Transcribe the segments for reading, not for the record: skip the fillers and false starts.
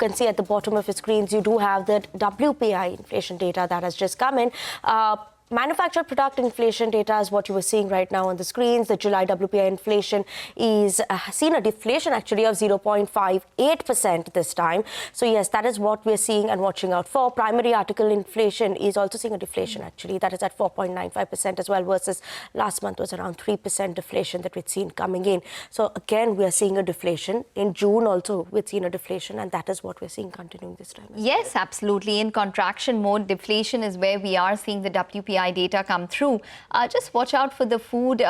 can see at the bottom of your screens, you do have the WPI inflation data that has just come in. Manufactured product inflation data is what you were seeing right now on the screens. The July WPI inflation is seen a deflation actually of 0.58% this time. So yes, that is what we're seeing and watching out for. Primary article inflation is also seeing a deflation actually. That is at 4.95% as well, versus last month was around 3% deflation that we'd seen coming in. So again, we are seeing a deflation. In June also, we've seen a deflation, and that is what we're seeing continuing this time. Yes, absolutely. In contraction mode, deflation is where we are seeing the WPI data come through. Just watch out for the food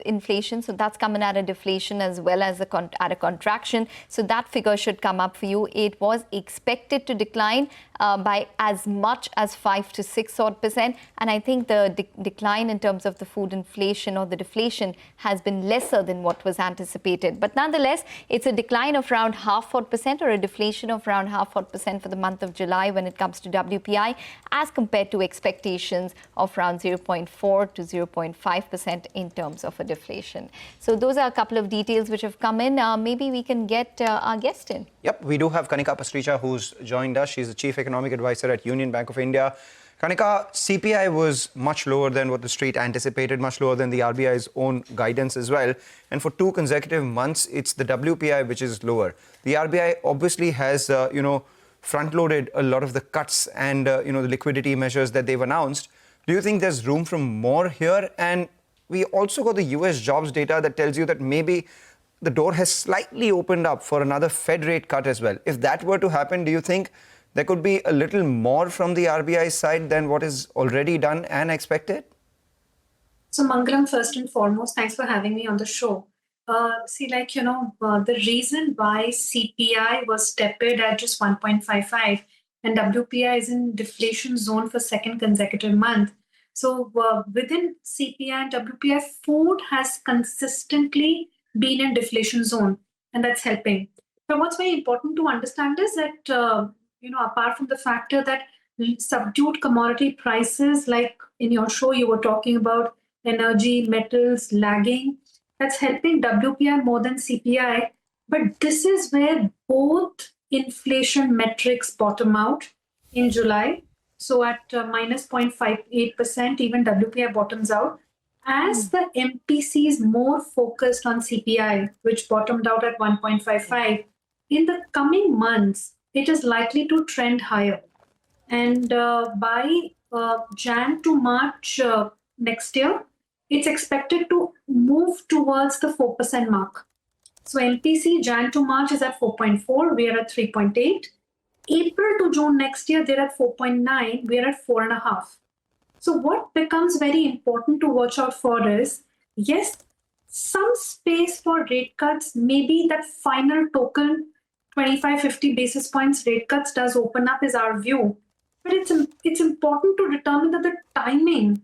inflation. So that's coming at a deflation as well as at a contraction. So that figure should come up for you. It was expected to decline by as much as 5 to 6 odd %. And I think the decline in terms of the food inflation or the deflation has been lesser than what was anticipated. But nonetheless, it's a decline of around 0.5 odd % or a deflation of around 0.5 odd % for the month of July when it comes to WPI, as compared to expectations of around 0.4 to 0.5% in terms of a deflation. So those are a couple of details which have come in. Maybe we can get our guest in. Yep, we do have Kanika Pasricha, who's joined us. She's the Chief Economic Advisor at Union Bank of India. Kanika, CPI was much lower than what the street anticipated, much lower than the RBI's own guidance as well. And for 2 consecutive months, it's the WPI which is lower. The RBI obviously has, front-loaded a lot of the cuts and, the liquidity measures that they've announced. Do you think there's room for more here? And we also got the US jobs data that tells you that maybe the door has slightly opened up for another Fed rate cut as well. If that were to happen, do you think there could be a little more from the RBI side than what is already done and expected? So Mangalam, first and foremost, thanks for having me on the show. The reason why CPI was tepid at just 1.55 and WPI is in deflation zone for second consecutive month. So within CPI and WPI, food has consistently been in deflation zone, and that's helping. But what's very important to understand is that, apart from the factor that subdued commodity prices, like in your show, you were talking about energy, metals lagging, that's helping WPI more than CPI. But this is where both inflation metrics bottom out in July. So at minus 0.58%, even WPI bottoms out. As the MPC is more focused on CPI, which bottomed out at 1.55, in the coming months, it is likely to trend higher. And by Jan to March next year, it's expected to move towards the 4% mark. So MPC Jan to March is at 4.4, we are at 3.8. April to June next year, they're at 4.9, we're at 4.5. So what becomes very important to watch out for is, yes, some space for rate cuts, maybe that final token 25-50 basis points rate cuts does open up is our view. But it's important to determine that the timing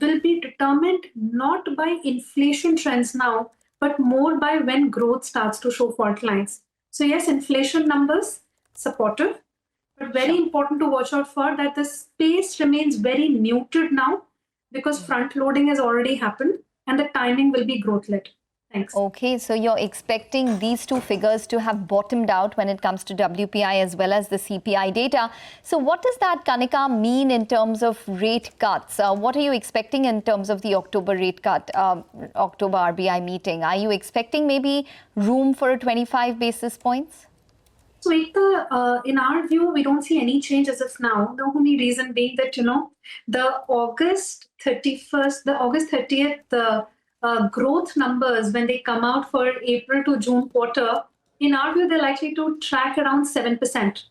will be determined not by inflation trends now, but more by when growth starts to show fault lines. So yes, inflation numbers, supportive, but very important to watch out for that the space remains very muted now because front loading has already happened and the timing will be growth led. Thanks. Okay, so you're expecting these two figures to have bottomed out when it comes to WPI as well as the CPI data. So what does that, Kanika, mean in terms of rate cuts? What are you expecting in terms of the October rate cut, October RBI meeting? Are you expecting maybe room for a 25 basis points? So in our view, we don't see any change as of now. The only reason being that, the August 30th, growth numbers, when they come out for April to June quarter, in our view, they're likely to track around 7%.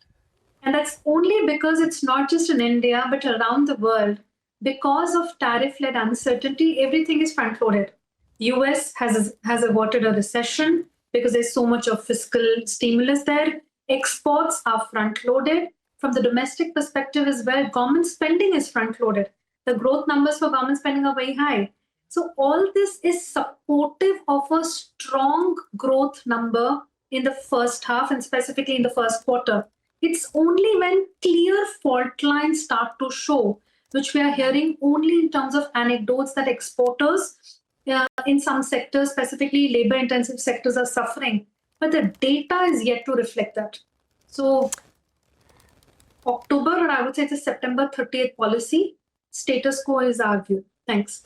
And that's only because it's not just in India, but around the world. Because of tariff-led uncertainty, everything is front-loaded. US has averted a recession because there's so much of fiscal stimulus there. Exports are front-loaded. From the domestic perspective as well, government spending is front-loaded. The growth numbers for government spending are very high. So all this is supportive of a strong growth number in the first half and specifically in the first quarter. It's only when clear fault lines start to show, which we are hearing only in terms of anecdotes that exporters in some sectors, specifically labor-intensive sectors, are suffering. But the data is yet to reflect that. So October, or I would say it's a September 30th policy. Status quo is our view. Thanks.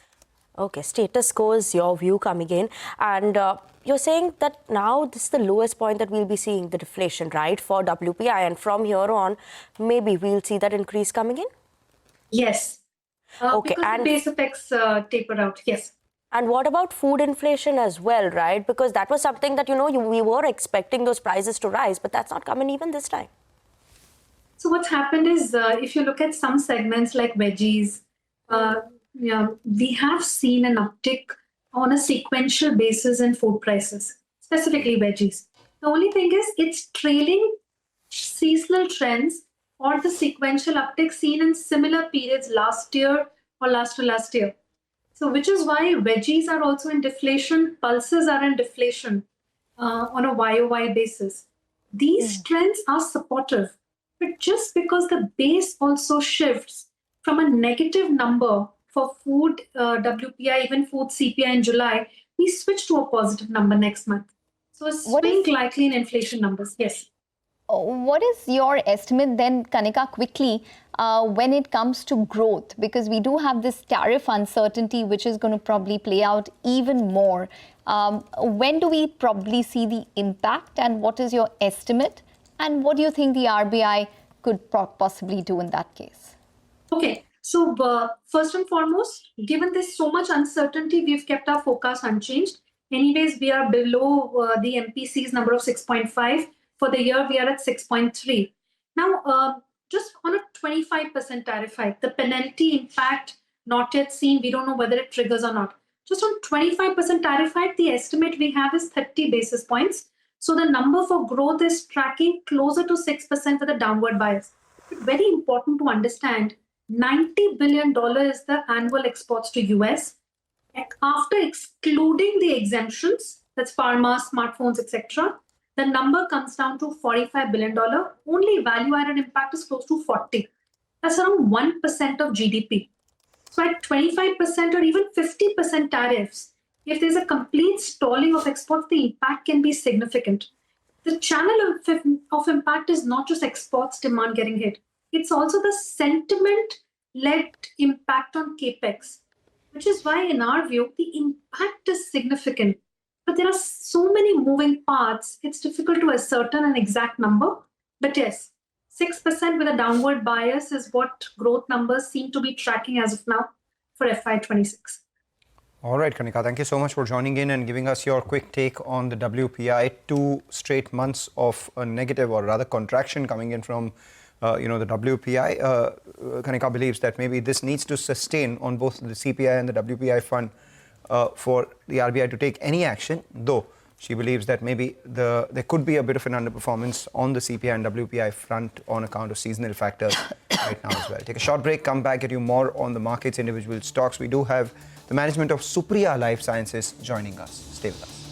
Okay, status quo is your view coming in. And you're saying that now this is the lowest point that we'll be seeing the deflation, right, for WPI. And from here on, maybe we'll see that increase coming in? Yes. Okay, because the base effects taper out. Yes. And what about food inflation as well, right? Because that was something that, we were expecting those prices to rise, but that's not coming even this time. So what's happened is, if you look at some segments like veggies, we have seen an uptick on a sequential basis in food prices, specifically veggies. The only thing is it's trailing seasonal trends or the sequential uptick seen in similar periods last year or last to last year. So which is why veggies are also in deflation, pulses are in deflation on a YOY basis. These trends are supportive, but just because the base also shifts from a negative number for food WPI, even food CPI in July, we switch to a positive number next month. So a swing likely in inflation numbers. Yes. What is your estimate then, Kanika, quickly, when it comes to growth? Because we do have this tariff uncertainty, which is going to probably play out even more. When do we probably see the impact, and what is your estimate? And what do you think the RBI could possibly do in that case? Okay. So first and foremost, given there's so much uncertainty, we've kept our forecast unchanged. Anyways, we are below the MPC's number of 6.5. For the year, we are at 6.3. Now, just on a 25% tariff hike, the penalty impact not yet seen. We don't know whether it triggers or not. Just on 25% tariff hike, the estimate we have is 30 basis points. So the number for growth is tracking closer to 6% with a downward bias. Very important to understand, $90 billion is the annual exports to US. After excluding the exemptions, that's pharma, smartphones, etc., the number comes down to $45 billion. Only value-added impact is close to 40. That's around 1% of GDP. So at 25% or even 50% tariffs, if there's a complete stalling of exports, the impact can be significant. The channel of impact is not just exports demand getting hit. It's also the sentiment-led impact on capex, which is why, in our view, the impact is significant. But there are so many moving parts, it's difficult to ascertain an exact number. But yes, 6% with a downward bias is what growth numbers seem to be tracking as of now for FY26. All right, Kanika, thank you so much for joining in and giving us your quick take on the WPI. 2 straight months of a negative, or rather contraction, coming in from the WPI. Kanika believes that maybe this needs to sustain on both the CPI and the WPI front for the RBI to take any action, though she believes that maybe there could be a bit of an underperformance on the CPI and WPI front on account of seasonal factors right now as well. Take a short break, come back, get you more on the markets, individual stocks. We do have the management of Supriya Life Sciences joining us. Stay with us.